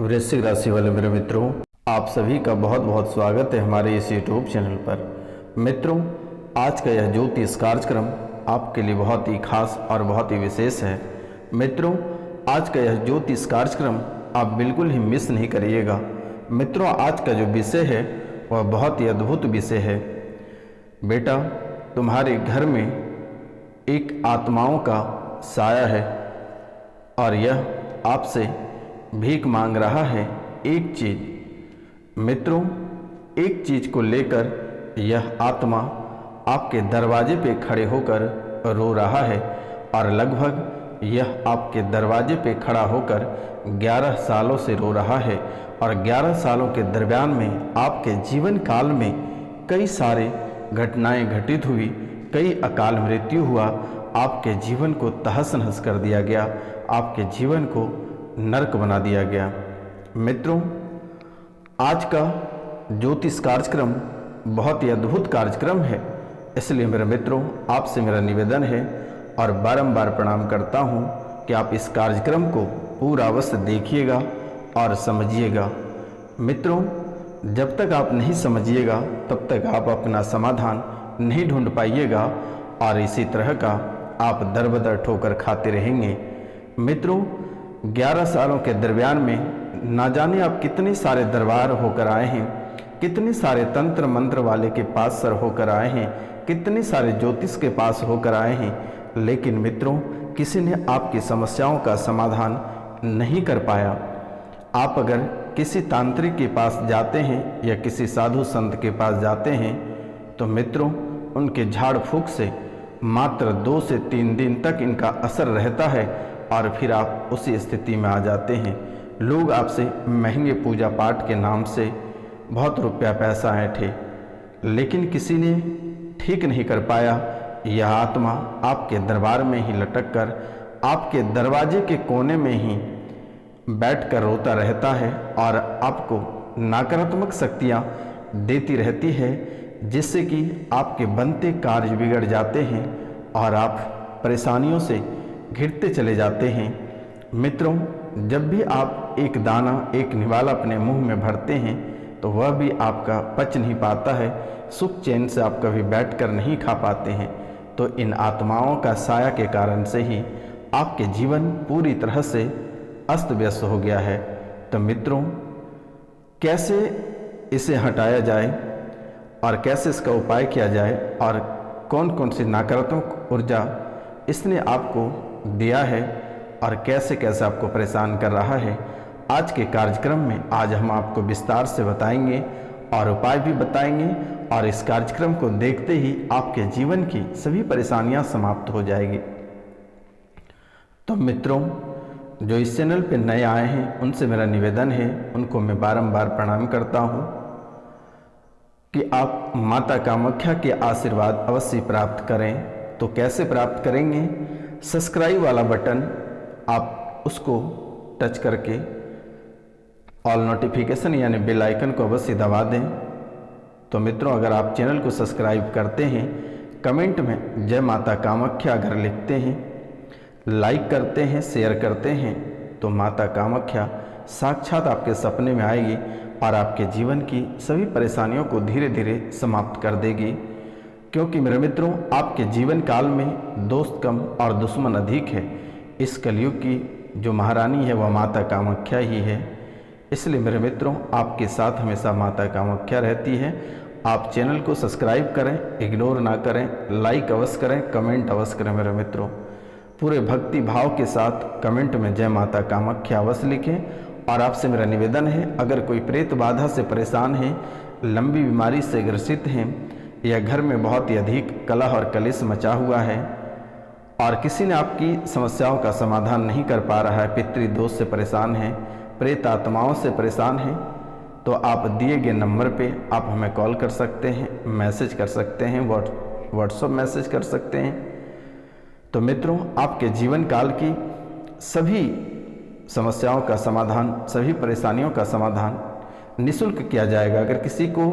वृश्चिक राशि वाले मेरे मित्रों, आप सभी का बहुत बहुत स्वागत है हमारे इस यूट्यूब चैनल पर। मित्रों, आज का यह ज्योतिष कार्यक्रम आपके लिए बहुत ही खास और बहुत ही विशेष है। मित्रों, आज का यह ज्योतिष कार्यक्रम आप बिल्कुल ही मिस नहीं करिएगा। मित्रों, आज का जो विषय है वह बहुत ही अद्भुत विषय है। बेटा, तुम्हारे घर में एक आत्माओं का साया है और यह आपसे भीख मांग रहा है एक चीज। मित्रों, एक चीज को लेकर यह आत्मा आपके दरवाजे पे खड़े होकर रो रहा है और लगभग यह आपके दरवाजे पे खड़ा होकर 11 सालों से रो रहा है। और 11 सालों के दरमियान में आपके जीवन काल में कई सारे घटनाएं घटित हुई, कई अकाल मृत्यु हुआ, आपके जीवन को तहस नहस कर दिया गया, आपके जीवन को नरक बना दिया गया। मित्रों, आज का ज्योतिष कार्यक्रम बहुत ही अद्भुत कार्यक्रम है, इसलिए मेरे मित्रों आपसे मेरा निवेदन है और बारंबार प्रणाम करता हूं कि आप इस कार्यक्रम को पूरा अवश्य देखिएगा और समझिएगा। मित्रों, जब तक आप नहीं समझिएगा तब तक आप अपना समाधान नहीं ढूंढ पाइएगा और इसी तरह का आप दर बदर ठोकर खाते रहेंगे। मित्रों, 11 सालों के दरमियान में ना जाने आप कितने सारे दरबार होकर आए हैं, कितने सारे तंत्र मंत्र वाले के पास सर होकर आए हैं, कितने सारे ज्योतिष के पास होकर आए हैं, लेकिन मित्रों किसी ने आपकी समस्याओं का समाधान नहीं कर पाया। आप अगर किसी तांत्रिक के पास जाते हैं या किसी साधु संत के पास जाते हैं तो मित्रों उनके झाड़ फूंक से मात्र 2 से 3 दिन तक इनका असर रहता है और फिर आप उसी स्थिति में आ जाते हैं। लोग आपसे महंगे पूजा पाठ के नाम से बहुत रुपया पैसा ऐंठे, लेकिन किसी ने ठीक नहीं कर पाया। यह आत्मा आपके दरबार में ही लटक कर आपके दरवाजे के कोने में ही बैठकर रोता रहता है और आपको नकारात्मक शक्तियाँ देती रहती है, जिससे कि आपके बनते कार्य बिगड़ जाते हैं और आप परेशानियों से घिरते चले जाते हैं। मित्रों, जब भी आप एक दाना एक निवाला अपने मुंह में भरते हैं तो वह भी आपका पच नहीं पाता है, सुख चैन से आप कभी बैठकर नहीं खा पाते हैं। तो इन आत्माओं का साया के कारण से ही आपके जीवन पूरी तरह से अस्त व्यस्त हो गया है। तो मित्रों, कैसे इसे हटाया जाए और कैसे इसका उपाय किया जाए और कौन कौन सी नकारात्मक ऊर्जा इसने आपको दिया है और कैसे कैसे आपको परेशान कर रहा है, आज के कार्यक्रम में आज हम आपको विस्तार से बताएंगे और उपाय भी बताएंगे। और इस कार्यक्रम को देखते ही आपके जीवन की सभी परेशानियां समाप्त हो जाएगी। तो मित्रों, जो इस चैनल पर नए आए हैं उनसे मेरा निवेदन है, उनको मैं बारंबार प्रणाम करता हूं कि आप माता कामाख्या के आशीर्वाद अवश्य प्राप्त करें। तो कैसे प्राप्त करेंगे? सब्सक्राइब वाला बटन आप उसको टच करके ऑल नोटिफिकेशन यानी बेल आइकन को अवश्य दबा दें। तो मित्रों, अगर आप चैनल को सब्सक्राइब करते हैं, कमेंट में जय माता कामाख्या अगर लिखते हैं, लाइक करते हैं, शेयर करते हैं, तो माता कामाख्या साक्षात आपके सपने में आएगी और आपके जीवन की सभी परेशानियों को धीरे धीरे समाप्त कर देगी। क्योंकि मेरे मित्रों, आपके जीवन काल में दोस्त कम और दुश्मन अधिक है। इस कलयुग की जो महारानी है वह माता कामाख्या ही है। इसलिए मेरे मित्रों, आपके साथ हमेशा माता कामाख्या रहती है। आप चैनल को सब्सक्राइब करें, इग्नोर ना करें, लाइक अवश्य करें, कमेंट अवश्य करें। मेरे मित्रों, पूरे भक्ति भाव के साथ कमेंट में जय माता कामाख्या अवश्य लिखें। और आपसे मेरा निवेदन है, अगर कोई प्रेत बाधा से परेशान है, लंबी बीमारी से ग्रसित हैं या घर में बहुत ही अधिक कलह और कलेश मचा हुआ है और किसी ने आपकी समस्याओं का समाधान नहीं कर पा रहा है, पितृदोष से परेशान हैं, प्रेत आत्माओं से परेशान हैं, तो आप दिए गए नंबर पे आप हमें कॉल कर सकते हैं, मैसेज कर सकते हैं, व्हाट्सएप मैसेज कर सकते हैं। तो मित्रों, आपके जीवन काल की सभी समस्याओं का समाधान, सभी परेशानियों का समाधान निःशुल्क किया जाएगा। अगर किसी को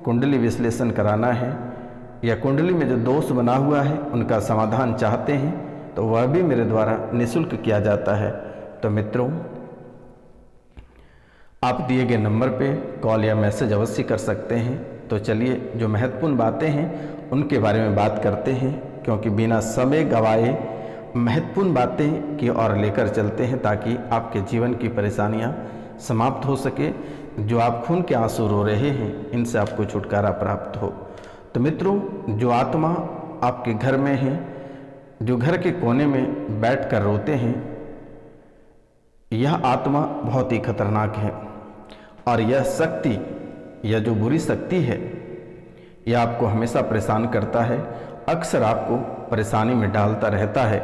कुंडली विश्लेषण कराना है या कुंडली में जो दोष बना हुआ है उनका समाधान चाहते हैं तो वह भी मेरे द्वारा निःशुल्क किया जाता है। तो मित्रों, आप दिए गए नंबर पे कॉल या मैसेज अवश्य कर सकते हैं। तो चलिए जो महत्वपूर्ण बातें हैं उनके बारे में बात करते हैं, क्योंकि बिना समय गंवाए महत्वपूर्ण बातें की ओर लेकर चलते हैं ताकि आपके जीवन की परेशानियां समाप्त हो सके। जो आप खून के आंसू रो रहे हैं इनसे आपको छुटकारा प्राप्त हो। तो मित्रों, जो आत्मा आपके घर में है, जो घर के कोने में बैठकर रोते हैं, यह आत्मा बहुत ही खतरनाक है और यह शक्ति, यह जो बुरी शक्ति है, यह आपको हमेशा परेशान करता है, अक्सर आपको परेशानी में डालता रहता है।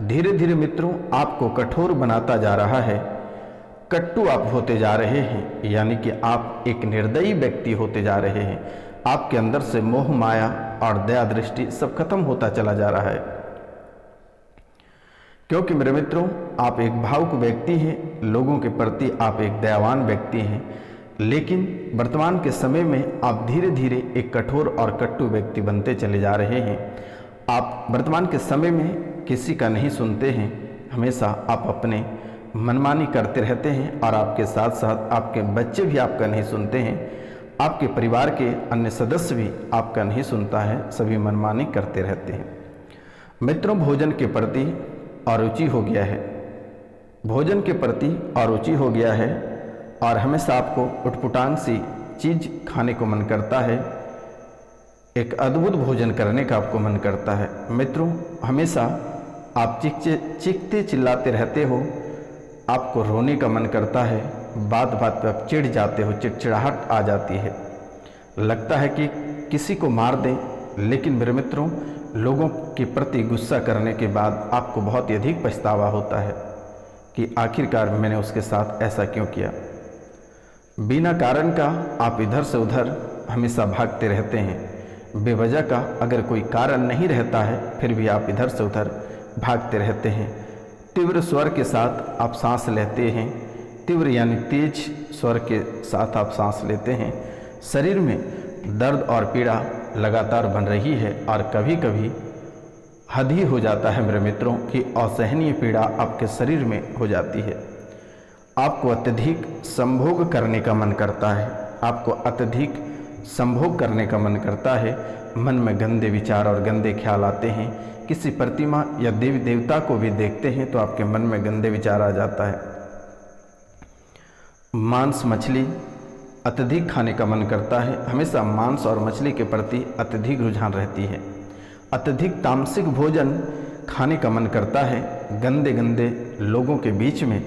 धीरे धीरे मित्रों आपको कठोर बनाता जा रहा है, कट्टू आप होते जा रहे हैं, यानी कि आप एक निर्दयी व्यक्ति होते जा रहे हैं। आपके अंदर से मोह माया और दया दृष्टि सब खत्म होता चला जा रहा है, क्योंकि मेरे मित्रों आप एक भावुक व्यक्ति हैं, लोगों के प्रति आप एक दयावान व्यक्ति हैं, लेकिन वर्तमान के समय में आप धीरे धीरे एक कठोर और कट्टू व्यक्ति बनते चले जा रहे हैं। आप वर्तमान के समय में किसी का नहीं सुनते हैं, हमेशा आप अपने मनमानी करते रहते हैं और आपके साथ साथ आपके बच्चे भी आपका नहीं सुनते हैं, आपके परिवार के अन्य सदस्य भी आपका नहीं सुनता है, सभी मनमानी करते रहते हैं। मित्रों, भोजन के प्रति अरुचि हो गया है, भोजन के प्रति अरुचि हो गया है और हमेशा आपको उटपुटांग सी चीज खाने को मन करता है, एक अद्भुत भोजन करने का आपको मन करता है। मित्रों, हमेशा आप चीखते चिल्लाते रहते हो, आपको रोने का मन करता है, बात बात पर आप चिढ़ जाते हो, चिड़चिड़ाहट आ जाती है, लगता है कि किसी को मार दें। लेकिन मेरे मित्रों, लोगों के प्रति गुस्सा करने के बाद आपको बहुत ही अधिक पछतावा होता है कि आखिरकार मैंने उसके साथ ऐसा क्यों किया। बिना कारण का आप इधर से उधर हमेशा भागते रहते हैं, बेवजह का अगर कोई कारण नहीं रहता है फिर भी आप इधर से उधर भागते रहते हैं। तीव्र स्वर के साथ आप सांस लेते हैं, तीव्र यानी तेज स्वर के साथ आप सांस लेते हैं। शरीर में दर्द और पीड़ा लगातार बन रही है और कभी कभी हद ही हो जाता है मेरे मित्रों कि असहनीय पीड़ा आपके शरीर में हो जाती है। आपको अत्यधिक संभोग करने का मन करता है, आपको अत्यधिक संभोग करने का मन करता है, मन में गंदे विचार और गंदे ख्याल आते हैं। किसी प्रतिमा या देवी देवता को भी देखते हैं तो आपके मन में गंदे विचार आ जाता है। मांस मछली अत्यधिक खाने का मन करता है, हमेशा मांस और मछली के प्रति अत्यधिक रुझान रहती है। अत्यधिक तामसिक भोजन खाने का मन करता है, गंदे गंदे लोगों के बीच में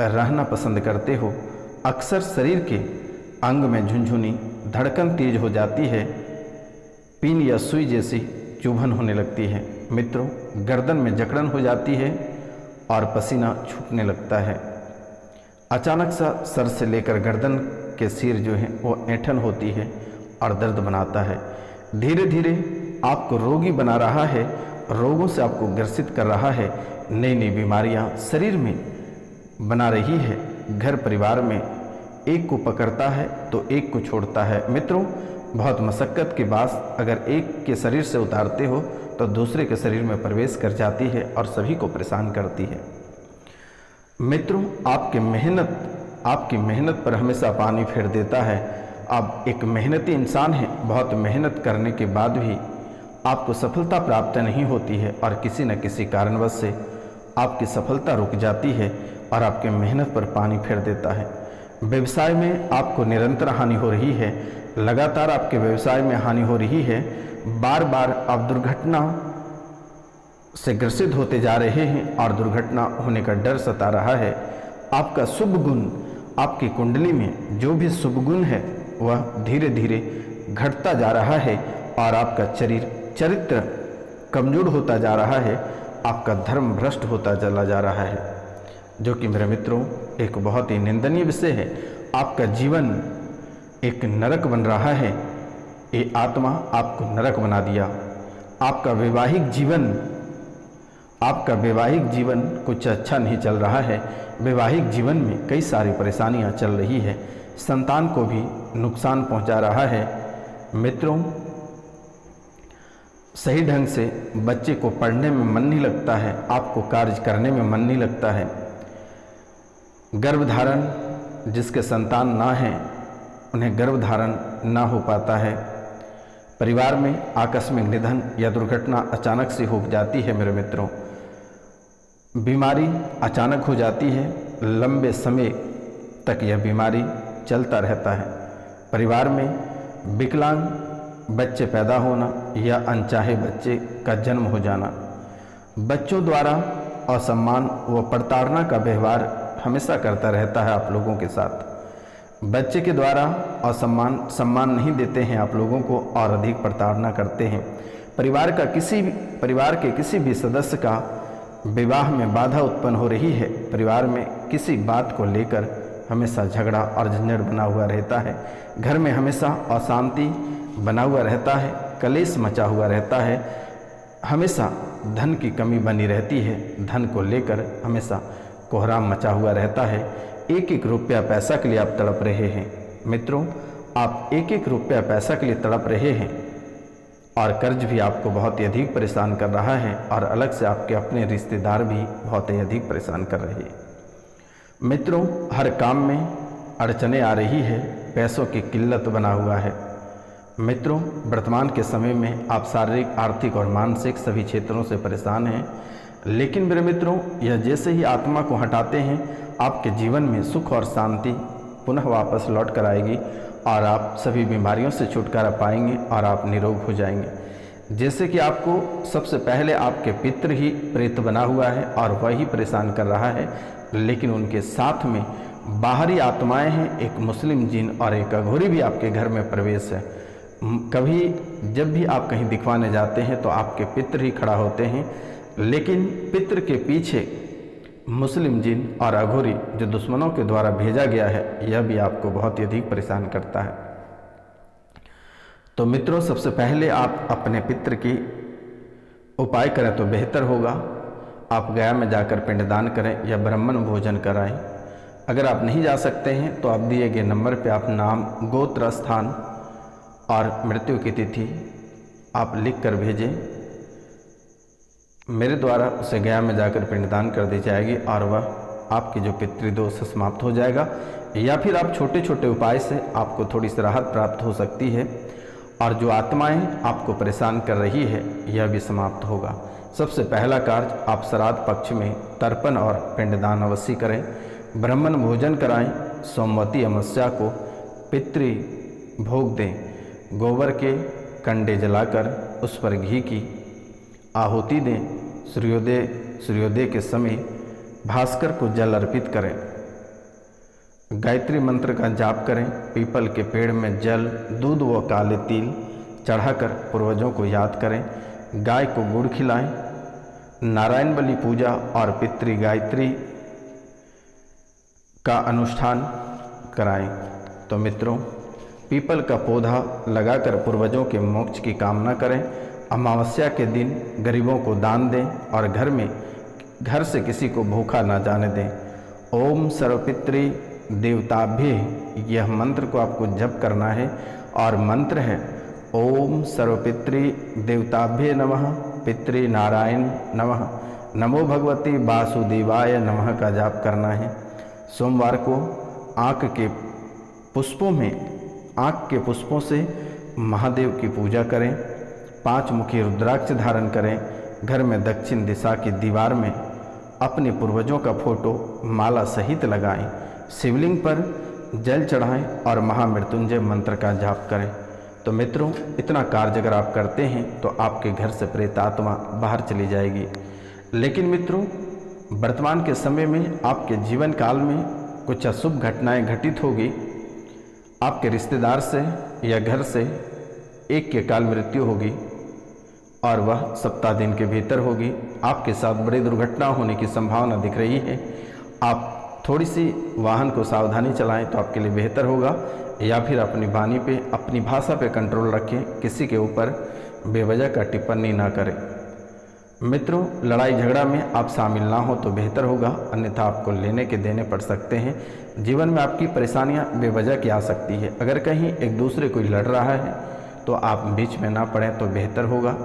रहना पसंद करते हो। अक्सर शरीर के अंग में झुनझुनी धड़कन तेज हो जाती है, पिन या सुई जैसी चुभन होने लगती है। मित्रों, गर्दन में जकड़न हो जाती है और पसीना छूटने लगता है। अचानक सा सर से लेकर गर्दन के सिर जो है वो ऐंठन होती है और दर्द बनाता है। धीरे धीरे आपको रोगी बना रहा है, रोगों से आपको ग्रसित कर रहा है, नई नई बीमारियां शरीर में बना रही है। घर परिवार में एक को पकड़ता है तो एक को छोड़ता है। मित्रों, बहुत मशक्क़त के बाद अगर एक के शरीर से उतारते हो तो दूसरे के शरीर में प्रवेश कर जाती है और सभी को परेशान करती है। मित्रों, आपकी मेहनत पर हमेशा पानी फेर देता है। आप एक मेहनती इंसान हैं, बहुत मेहनत करने के बाद भी आपको सफलता प्राप्त नहीं होती है और किसी न किसी कारणवश से आपकी सफलता रुक जाती है और आपके मेहनत पर पानी फेर देता है। व्यवसाय में आपको निरंतर हानि हो रही है, लगातार आपके व्यवसाय में हानि हो रही है, बार बार आप दुर्घटना से ग्रसित होते जा रहे हैं और दुर्घटना होने का डर सता रहा है। आपका शुभ गुण, आपकी कुंडली में जो भी शुभ गुण है वह धीरे धीरे घटता जा रहा है और आपका चरित्र कमजोर होता जा रहा है, आपका धर्म भ्रष्ट होता चला जा रहा है, जो कि मेरे मित्रों एक बहुत ही निंदनीय विषय है। आपका जीवन एक नरक बन रहा है, ये आत्मा आपको नरक बना दिया। आपका वैवाहिक जीवन कुछ अच्छा नहीं चल रहा है। वैवाहिक जीवन में कई सारी परेशानियां चल रही है, संतान को भी नुकसान पहुंचा रहा है। मित्रों, सही ढंग से बच्चे को पढ़ने में मन नहीं लगता है, आपको कार्य करने में मन नहीं लगता है। गर्भधारण जिसके संतान ना हैं उन्हें गर्भधारण ना हो पाता है। परिवार में आकस्मिक निधन या दुर्घटना अचानक से हो जाती है मेरे मित्रों। बीमारी अचानक हो जाती है, लंबे समय तक यह बीमारी चलता रहता है। परिवार में विकलांग बच्चे पैदा होना या अनचाहे बच्चे का जन्म हो जाना, बच्चों द्वारा असम्मान व प्रताड़ना का व्यवहार हमेशा करता रहता है आप लोगों के साथ। बच्चे के द्वारा सम्मान नहीं देते हैं आप लोगों को और अधिक प्रताड़ना करते हैं। परिवार के किसी भी सदस्य का विवाह में बाधा उत्पन्न हो रही है। परिवार में किसी बात को लेकर हमेशा झगड़ा और झंझट बना हुआ रहता है। घर में हमेशा अशांति बना हुआ रहता है, कलेश मचा हुआ रहता है। हमेशा धन की कमी बनी रहती है, धन को लेकर हमेशा कोहराम मचा हुआ रहता है। एक एक रुपया पैसा के लिए आप तड़प रहे हैं मित्रों, आप एक एक रुपया पैसा के लिए तड़प रहे हैं और कर्ज भी आपको बहुत ही अधिक परेशान कर रहा है और अलग से आपके अपने रिश्तेदार भी बहुत ही अधिक परेशान कर रहे हैं। मित्रों, हर काम में अड़चने आ रही है, पैसों की किल्लत बना हुआ है। मित्रों, वर्तमान के समय में आप शारीरिक, आर्थिक और मानसिक सभी क्षेत्रों से परेशान हैं, लेकिन मेरे मित्रों यह जैसे ही आत्मा को हटाते हैं आपके जीवन में सुख और शांति पुनः वापस लौट कर आएगी और आप सभी बीमारियों से छुटकारा पाएंगे और आप निरोग हो जाएंगे। जैसे कि आपको सबसे पहले आपके पितृ ही प्रेत बना हुआ है और वही परेशान कर रहा है, लेकिन उनके साथ में बाहरी आत्माएं हैं, एक मुस्लिम जिन और एक अघोरी भी आपके घर में प्रवेश है। कभी जब भी आप कहीं दिखवाने जाते हैं तो आपके पितृ ही खड़ा होते हैं, लेकिन पितृ के पीछे मुस्लिम जिन और अघोरी जो दुश्मनों के द्वारा भेजा गया है, यह भी आपको बहुत ही अधिक परेशान करता है। तो मित्रों, सबसे पहले आप अपने पितृ की उपाय करें तो बेहतर होगा। आप गया में जाकर पिंडदान करें या ब्राह्मण भोजन कराएं। अगर आप नहीं जा सकते हैं तो आप दिए गए नंबर पर आप नाम, गोत्र, स्थान और मृत्यु की तिथि आप लिख कर भेजें। मेरे द्वारा उसे गया में जाकर पिंडदान कर दी जाएगी और वह आपकी जो पितृदोष समाप्त हो जाएगा, या फिर आप छोटे छोटे उपाय से आपको थोड़ी सी राहत प्राप्त हो सकती है और जो आत्माएं आपको परेशान कर रही है यह भी समाप्त होगा। सबसे पहला कार्य, आप श्राद्ध पक्ष में तर्पण और पिंडदान अवश्य करें, ब्राह्मण भोजन कराएं, सोमवती अमावस्या को पितृ भोग दें, गोबर के कंडे जलाकर उस पर घी की आहुति दें, सूर्योदय के समय भास्कर को जल अर्पित करें, गायत्री मंत्र का जाप करें, पीपल के पेड़ में जल, दूध व काले तिल चढ़ाकर पूर्वजों को याद करें, गाय को गुड़ खिलाएं, नारायण बलि पूजा और पितृ गायत्री का अनुष्ठान कराएं। तो मित्रों, पीपल का पौधा लगाकर पूर्वजों के मोक्ष की कामना करें। अमावस्या के दिन गरीबों को दान दें और घर से किसी को भूखा ना जाने दें। ओम सर्वपितृ देवताभ्य, यह मंत्र को आपको जप करना है और मंत्र है ओम सर्वपितृ देवताभ्य नमः, पितृ नारायण नमः, नमो भगवती वासुदेवाय नमः का जाप करना है। सोमवार को आँख के पुष्पों से महादेव की पूजा करें, 5 मुखी रुद्राक्ष धारण करें, घर में दक्षिण दिशा की दीवार में अपने पूर्वजों का फोटो माला सहित लगाएं, शिवलिंग पर जल चढ़ाएं और महामृत्युंजय मंत्र का जाप करें। तो मित्रों, इतना कार्य अगर आप करते हैं तो आपके घर से प्रेत आत्मा बाहर चली जाएगी। लेकिन मित्रों, वर्तमान के समय में आपके जीवन काल में कुछ अशुभ घटनाएं घटित होगी। आपके रिश्तेदार से या घर से एक के काल मृत्यु होगी और वह सप्ताह दिन के भीतर होगी। आपके साथ बड़ी दुर्घटना होने की संभावना दिख रही है। आप थोड़ी सी वाहन को सावधानी चलाएं तो आपके लिए बेहतर होगा, या फिर अपनी वाणी पे, अपनी भाषा पे कंट्रोल रखें, किसी के ऊपर बेवजह का टिप्पणी ना करें। मित्रों, लड़ाई झगड़ा में आप शामिल ना हो तो बेहतर होगा, अन्यथा आपको लेने के देने पड़ सकते हैं। जीवन में आपकी परेशानियां बेवजह की आ सकती है। अगर कहीं एक दूसरे कोई लड़ रहा है तो आप बीच में ना पड़ें तो बेहतर होगा।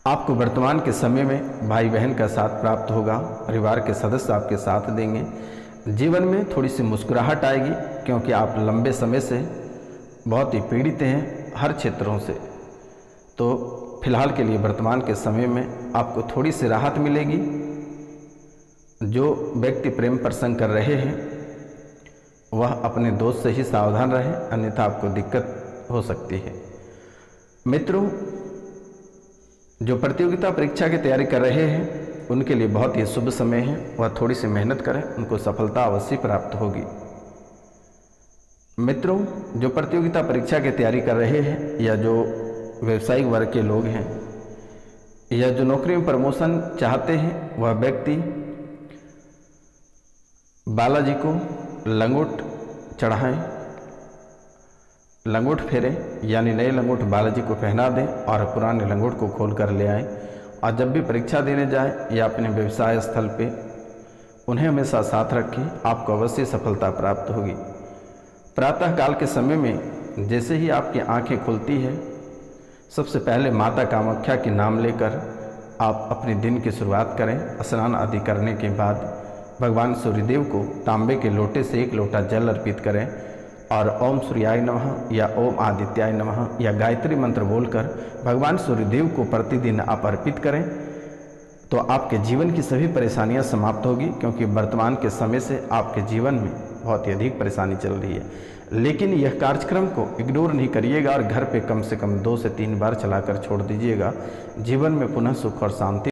आपको वर्तमान के समय में भाई बहन का साथ प्राप्त होगा, परिवार के सदस्य आपके साथ देंगे। जीवन में थोड़ी सी मुस्कुराहट आएगी, क्योंकि आप लंबे समय से बहुत ही पीड़ित हैं हर क्षेत्रों से। तो फिलहाल के लिए वर्तमान के समय में आपको थोड़ी सी राहत मिलेगी। जो व्यक्ति प्रेम प्रसंग कर रहे हैं वह अपने दोस्त से ही सावधान रहे, अन्यथा आपको दिक्कत हो सकती है। मित्रों, जो प्रतियोगिता परीक्षा की तैयारी कर रहे हैं उनके लिए बहुत ही शुभ समय है। वह थोड़ी सी मेहनत करें, उनको सफलता अवश्य प्राप्त होगी। मित्रों, जो प्रतियोगिता परीक्षा की तैयारी कर रहे हैं या जो व्यवसायिक वर्ग के लोग हैं या जो नौकरी में प्रमोशन चाहते हैं, वह व्यक्ति बालाजी को लंगोट चढ़ाएं, लंगोट फेरें, यानी नए लंगोट बालाजी को पहना दें और पुराने लंगोट को खोल कर ले आएँ। और जब भी परीक्षा देने जाएं या अपने व्यवसाय स्थल पे उन्हें हमेशा साथ रखें, आपको अवश्य सफलता प्राप्त होगी। प्रातः काल के समय में जैसे ही आपकी आंखें खुलती है, सबसे पहले माता कामाख्या के नाम लेकर आप अपने दिन की शुरुआत करें। स्नान आदि करने के बाद भगवान सूर्यदेव को तांबे के लोटे से 1 लोटा जल अर्पित करें और ओम सूर्याय नमः या ओम आदित्याय नमः या गायत्री मंत्र बोलकर भगवान सूर्यदेव को प्रतिदिन आप अर्पित करें, तो आपके जीवन की सभी परेशानियां समाप्त होगी। क्योंकि वर्तमान के समय से आपके जीवन में बहुत ही अधिक परेशानी चल रही है। लेकिन यह कार्यक्रम को इग्नोर नहीं करिएगा और घर पे कम से कम 2 से 3 बार चलाकर छोड़ दीजिएगा। जीवन में पुनः सुख और शांति